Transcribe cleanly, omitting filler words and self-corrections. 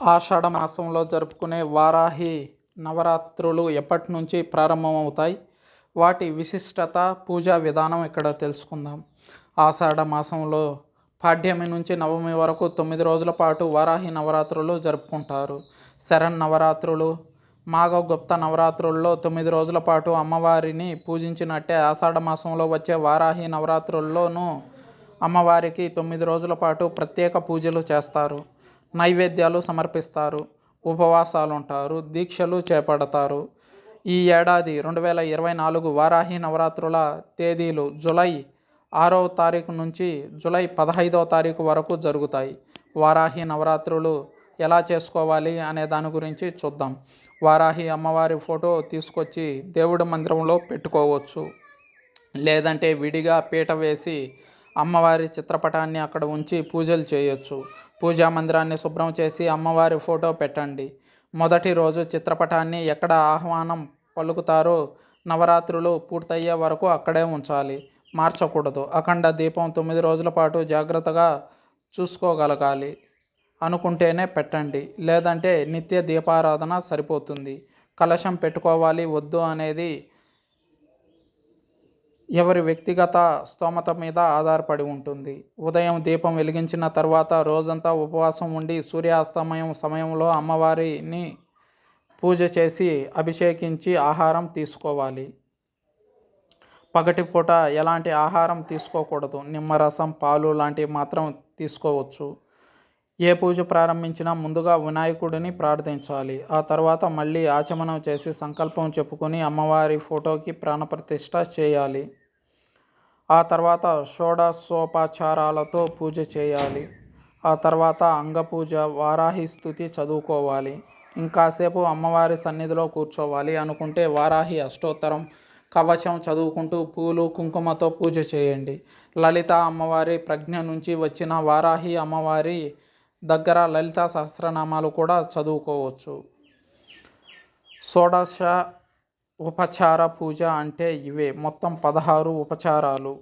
ఆషాఢ మాసంలో జరుపుకునే వారాహి నవరాత్రులు ఎప్పటి నుంచి ప్రారంభమవుతాయి, వాటి విశిష్టత, పూజా విధానం ఇక్కడ తెలుసుకుందాం. ఆషాఢ మాసంలో పాడ్యమి నుంచి నవమి వరకు 9 రోజుల పాటు వారాహి నవరాత్రులు జరుపుకుంటారు. శరణ్ నవరాత్రులు, మాఘగుప్త నవరాత్రుల్లో 9 రోజుల పాటు అమ్మవారిని పూజించినట్టే ఆషాఢ మాసంలో వచ్చే వారాహి నవరాత్రుల్లోనూ అమ్మవారికి 9 రోజుల పాటు ప్రత్యేక పూజలు చేస్తారు. నైవేద్యాలు సమర్పిస్తారు, ఉపవాసాలు ఉంటారు, దీక్షలు చేపడతారు. ఈ ఏడాది 2024 వారాహి నవరాత్రుల తేదీలు జూలై 6వ తారీఖు నుంచి జూలై 15వ తారీఖు వరకు జరుగుతాయి. వారాహి నవరాత్రులు ఎలా చేసుకోవాలి అనే దాని గురించి చూద్దాం. వారాహి అమ్మవారి ఫోటో తీసుకొచ్చి దేవుడి మందిరంలో పెట్టుకోవచ్చు, లేదంటే విడిగా పీట వేసి అమ్మవారి చిత్రపటాన్ని అక్కడ ఉంచి పూజలు చేయొచ్చు. పూజా మందిరాన్ని శుభ్రం చేసి అమ్మవారి ఫోటో పెట్టండి. మొదటి రోజు చిత్రపటాన్ని ఎక్కడ ఆహ్వానం పలుకుతారో నవరాత్రులు పూర్తయ్యే వరకు అక్కడే ఉంచాలి, మార్చకూడదు. అఖండ దీపం 9 రోజుల పాటు జాగ్రత్తగా చూసుకోగలగాలి అనుకుంటేనే పెట్టండి, లేదంటే నిత్య దీపారాధన సరిపోతుంది. కలశం పెట్టుకోవాలి వద్దు అనేది ఎవరి వ్యక్తిగత స్తోమత మీద ఆధారపడి ఉంటుంది. ఉదయం దీపం వెలిగించిన తర్వాత రోజంతా ఉపవాసం ఉండి సూర్యాస్తమయం సమయంలో అమ్మవారిని పూజ చేసి అభిషేకించి ఆహారం తీసుకోవాలి. పగటిపూట ఎలాంటి ఆహారం తీసుకోకూడదు. నిమ్మరసం, పాలు లాంటివి మాత్రం తీసుకోవచ్చు. ఏ పూజ ప్రారంభించినా ముందుగా వినాయకుడిని ప్రార్థించాలి. ఆ తర్వాత మళ్ళీ ఆచమనం చేసి సంకల్పం చెప్పుకొని అమ్మవారి ఫోటోకి ప్రాణప్రతిష్ఠ చేయాలి. ఆ తర్వాత షోడశోపచారాలతో పూజ చేయాలి. ఆ తర్వాత అంగపూజ, వారాహి స్తుతి చదువుకోవాలి. ఇంకాసేపు అమ్మవారి సన్నిధిలో కూర్చోవాలి అనుకుంటే వారాహి అష్టోత్తరం, కవచం చదువుకుంటూ పూలు, కుంకుమతో పూజ చేయండి. లలిత అమ్మవారి ప్రజ్ఞ నుంచి వచ్చిన వారాహి అమ్మవారి దగ్గర లలితా సహస్రనామాలు కూడా చదువుకోవచ్చు. షోడశ ఉపచార పూజ అంటే ఇవే. మొత్తం 16 ఉపచారాలు.